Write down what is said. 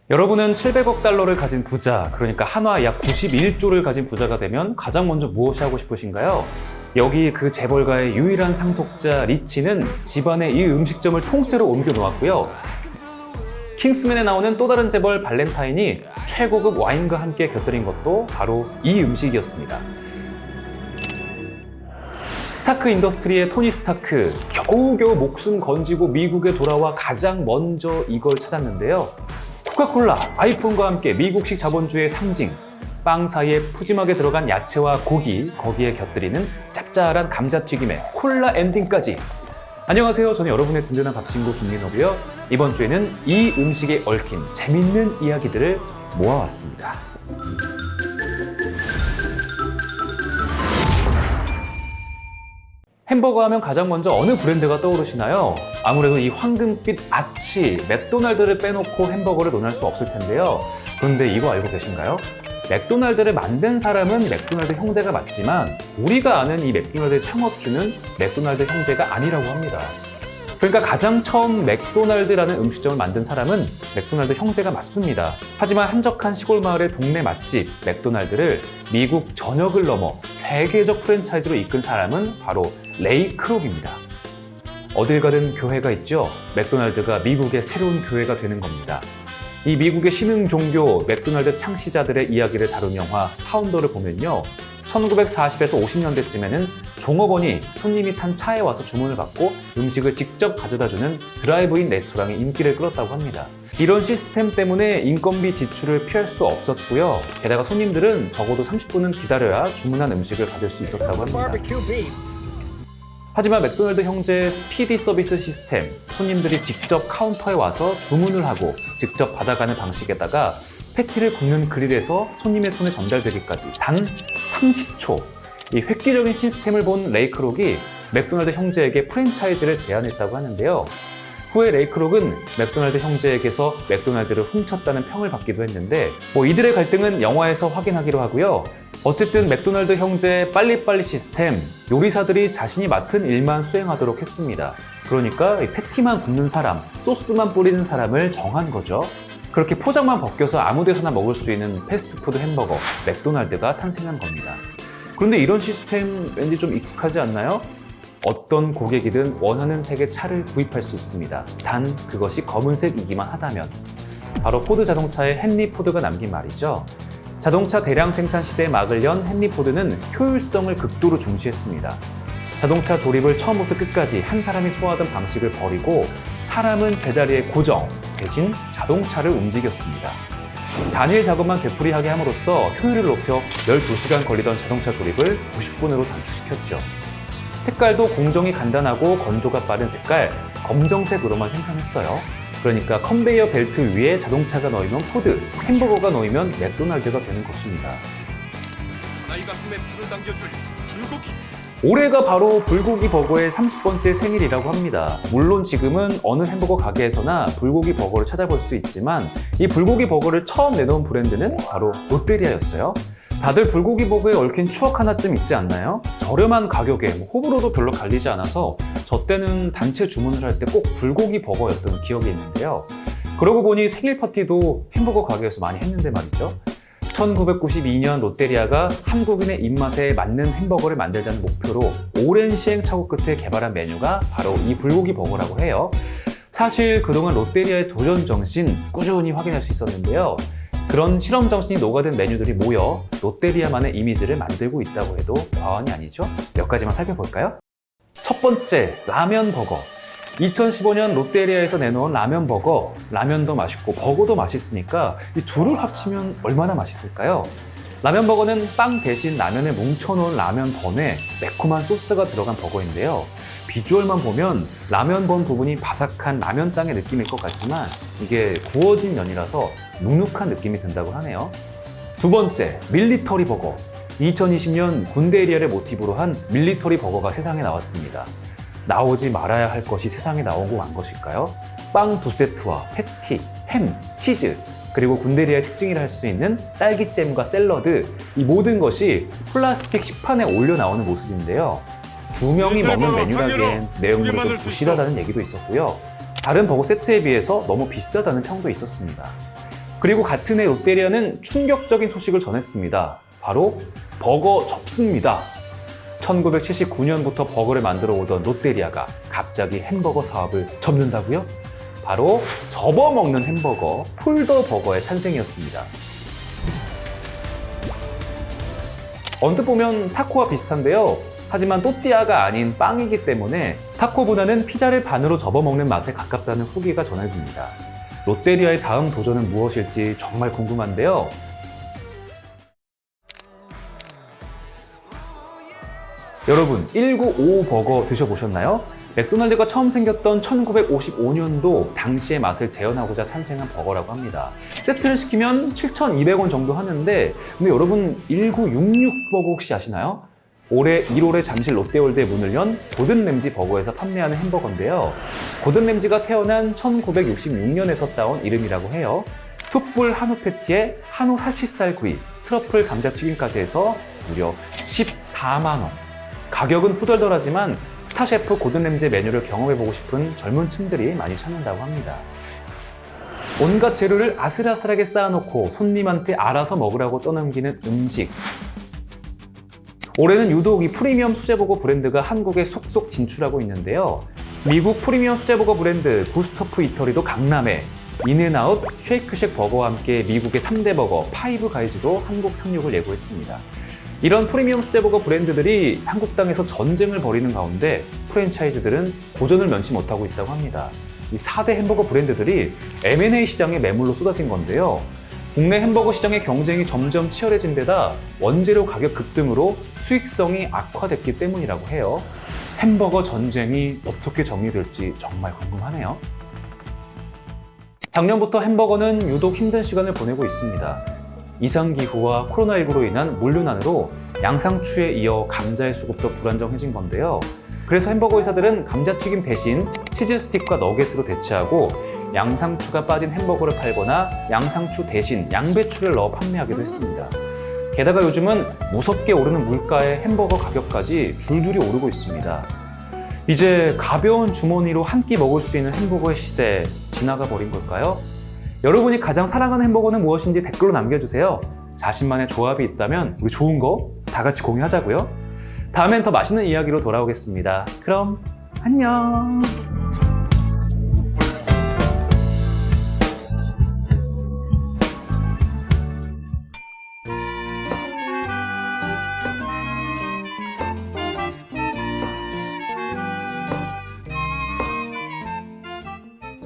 여러분은 700억 달러를 가진 부자, 그러니까 한화 약 91조를 가진 부자가 되면 가장 먼저 무엇이 하고 싶으신가요? 여기 그 재벌가의 유일한 상속자 리치는 집안에 이 음식점을 통째로 옮겨 놓았고요. 킹스맨에 나오는 또 다른 재벌 발렌타인이 최고급 와인과 함께 곁들인 것도 바로 이 음식이었습니다. 스타크 인더스트리의 토니 스타크, 겨우겨우 목숨 건지고 미국에 돌아와 가장 먼저 이걸 찾았는데요. 코카콜라, 아이폰과 함께 미국식 자본주의의 상징, 빵 사이에 푸짐하게 들어간 야채와 고기, 거기에 곁들이는 짭짤한 감자튀김에 콜라 엔딩까지. 안녕하세요. 저는 여러분의 든든한 밥친구 김민호고요. 이번 주에는 이 음식에 얽힌 재밌는 이야기들을 모아왔습니다. 햄버거 하면 가장 먼저 어느 브랜드가 떠오르시나요? 아무래도 이 황금빛 아치, 맥도날드를 빼놓고 햄버거를 논할 수 없을 텐데요. 그런데 이거 알고 계신가요? 맥도날드를 만든 사람은 맥도날드 형제가 맞지만 우리가 아는 이 맥도날드의 창업주는 맥도날드 형제가 아니라고 합니다. 그러니까 가장 처음 맥도날드라는 음식점을 만든 사람은 맥도날드 형제가 맞습니다. 하지만 한적한 시골 마을의 동네 맛집 맥도날드를 미국 전역을 넘어 세계적 프랜차이즈로 이끈 사람은 바로 레이 크록입니다. 어딜 가든 교회가 있죠. 맥도날드가 미국의 새로운 교회가 되는 겁니다. 이 미국의 신흥 종교 맥도날드 창시자들의 이야기를 다룬 영화 파운더를 보면요. 1940에서 50년대쯤에는 종업원이 손님이 탄 차에 와서 주문을 받고 음식을 직접 가져다주는 드라이브인 레스토랑이 인기를 끌었다고 합니다. 이런 시스템 때문에 인건비 지출을 피할 수 없었고요. 게다가 손님들은 적어도 30분은 기다려야 주문한 음식을 받을 수 있었다고 합니다. 하지만 맥도날드 형제의 스피디 서비스 시스템, 손님들이 직접 카운터에 와서 주문을 하고 직접 받아가는 방식에다가 패티를 굽는 그릴에서 손님의 손에 전달되기까지 단 30초. 이 획기적인 시스템을 본 레이 크록이 맥도날드 형제에게 프랜차이즈를 제안했다고 하는데요. 후에 레이 크록은 맥도날드 형제에게서 맥도날드를 훔쳤다는 평을 받기도 했는데 이들의 갈등은 영화에서 확인하기로 하고요. 어쨌든 맥도날드 형제의 빨리빨리 시스템, 요리사들이 자신이 맡은 일만 수행하도록 했습니다. 그러니까 패티만 굽는 사람, 소스만 뿌리는 사람을 정한 거죠. 그렇게 포장만 벗겨서 아무 데서나 먹을 수 있는 패스트푸드 햄버거, 맥도날드가 탄생한 겁니다. 그런데 이런 시스템 왠지 좀 익숙하지 않나요? 어떤 고객이든 원하는 색의 차를 구입할 수 있습니다. 단 그것이 검은색이기만 하다면. 바로 포드 자동차의 헨리 포드가 남긴 말이죠. 자동차 대량 생산 시대에 막을 연 헨리 포드는 효율성을 극도로 중시했습니다. 자동차 조립을 처음부터 끝까지 한 사람이 소화하던 방식을 버리고 사람은 제자리에 고정, 대신 자동차를 움직였습니다. 단일 작업만 되풀이하게 함으로써 효율을 높여 12시간 걸리던 자동차 조립을 90분으로 단축시켰죠. 색깔도 공정이 간단하고 건조가 빠른 색깔, 검정색으로만 생산했어요. 그러니까 컨베이어 벨트 위에 자동차가 놓이면 포드, 햄버거가 놓이면 맥도날드가 되는 것입니다. 사나이 가슴에 불을 당겨줄 불고기. 올해가 바로 불고기 버거의 30번째 생일이라고 합니다. 물론 지금은 어느 햄버거 가게에서나 불고기 버거를 찾아볼 수 있지만 이 불고기 버거를 처음 내놓은 브랜드는 바로 롯데리아였어요. 다들 불고기 버거에 얽힌 추억 하나쯤 있지 않나요? 저렴한 가격에 호불호도 별로 갈리지 않아서 저 때는 단체 주문을 할 때 꼭 불고기 버거였던 기억이 있는데요. 그러고 보니 생일 파티도 햄버거 가게에서 많이 했는데 말이죠. 1992년 롯데리아가 한국인의 입맛에 맞는 햄버거를 만들자는 목표로 오랜 시행착오 끝에 개발한 메뉴가 바로 이 불고기 버거라고 해요. 사실 그동안 롯데리아의 도전 정신 꾸준히 확인할 수 있었는데요. 그런 실험 정신이 녹아든 메뉴들이 모여 롯데리아만의 이미지를 만들고 있다고 해도 과언이 아니죠? 몇 가지만 살펴볼까요? 첫 번째, 라면 버거. 2015년 롯데리아에서 내놓은 라면 버거. 라면도 맛있고 버거도 맛있으니까 이 둘을 합치면 얼마나 맛있을까요? 라면 버거는 빵 대신 라면을 뭉쳐놓은 라면 번에 매콤한 소스가 들어간 버거인데요. 비주얼만 보면 라면 번 부분이 바삭한 라면 땅의 느낌일 것 같지만 이게 구워진 면이라서 눅눅한 느낌이 든다고 하네요. 두 번째, 밀리터리 버거. 2020년 군대 에리아를 모티브로 한 밀리터리 버거가 세상에 나왔습니다. 나오지 말아야 할 것이 세상에 나오고 만 것일까요? 빵 2세트와 패티, 햄, 치즈, 그리고 군대리아의 특징이라 할 수 있는 딸기잼과 샐러드, 이 모든 것이 플라스틱 식판에 올려 나오는 모습인데요. 2명이 먹는 메뉴라기엔 내용물이 좀 부실하다는 얘기도 있었고요. 다른 버거 세트에 비해서 너무 비싸다는 평도 있었습니다. 그리고 같은 해 롯데리아는 충격적인 소식을 전했습니다. 바로 버거 접습니다. 1979년부터 버거를 만들어 오던 롯데리아가 갑자기 햄버거 사업을 접는다고요? 바로 접어먹는 햄버거, 폴더버거의 탄생이었습니다. 언뜻 보면 타코와 비슷한데요. 하지만 또띠아가 아닌 빵이기 때문에 타코보다는 피자를 반으로 접어먹는 맛에 가깝다는 후기가 전해집니다. 롯데리아의 다음 도전은 무엇일지 정말 궁금한데요. 여러분, 195 버거 드셔보셨나요? 맥도날드가 처음 생겼던 1955년도 당시의 맛을 재현하고자 탄생한 버거라고 합니다. 세트를 시키면 7,200원 정도 하는데, 근데 여러분 1966 버거 혹시 아시나요? 올해 1월에 잠실 롯데월드에 문을 연 고든 램지 버거에서 판매하는 햄버거인데요. 고든 램지가 태어난 1966년에서 따온 이름이라고 해요. 툭불 한우 패티에 한우 살치살 구이, 트러플 감자튀김까지 해서 무려 14만 원. 가격은 후덜덜하지만 스타셰프 고든 램지의 메뉴를 경험해보고 싶은 젊은 층들이 많이 찾는다고 합니다. 온갖 재료를 아슬아슬하게 쌓아놓고 손님한테 알아서 먹으라고 떠넘기는 음식. 올해는 유독 이 프리미엄 수제버거 브랜드가 한국에 속속 진출하고 있는데요. 미국 프리미엄 수제버거 브랜드 구스토프 이터리도 강남에, 인앤아웃, 쉐이크쉑 버거와 함께 미국의 3대 버거 파이브 가이즈도 한국 상륙을 예고했습니다. 이런 프리미엄 수제버거 브랜드들이 한국 땅에서 전쟁을 벌이는 가운데 프랜차이즈들은 고전을 면치 못하고 있다고 합니다. 이 4대 햄버거 브랜드들이 M&A 시장에 매물로 쏟아진 건데요. 국내 햄버거 시장의 경쟁이 점점 치열해진 데다 원재료 가격 급등으로 수익성이 악화됐기 때문이라고 해요. 햄버거 전쟁이 어떻게 정리될지 정말 궁금하네요. 작년부터 햄버거는 유독 힘든 시간을 보내고 있습니다. 이상기후와 코로나19로 인한 물류난으로 양상추에 이어 감자의 수급도 불안정해진 건데요. 그래서 햄버거 회사들은 감자튀김 대신 치즈 스틱과 너겟으로 대체하고 양상추가 빠진 햄버거를 팔거나 양상추 대신 양배추를 넣어 판매하기도 했습니다. 게다가 요즘은 무섭게 오르는 물가에 햄버거 가격까지 줄줄이 오르고 있습니다. 이제 가벼운 주머니로 한 끼 먹을 수 있는 햄버거의 시대 지나가 버린 걸까요? 여러분이 가장 사랑하는 햄버거는 무엇인지 댓글로 남겨주세요. 자신만의 조합이 있다면 우리 좋은 거 다 같이 공유하자고요. 다음엔 더 맛있는 이야기로 돌아오겠습니다. 그럼 안녕.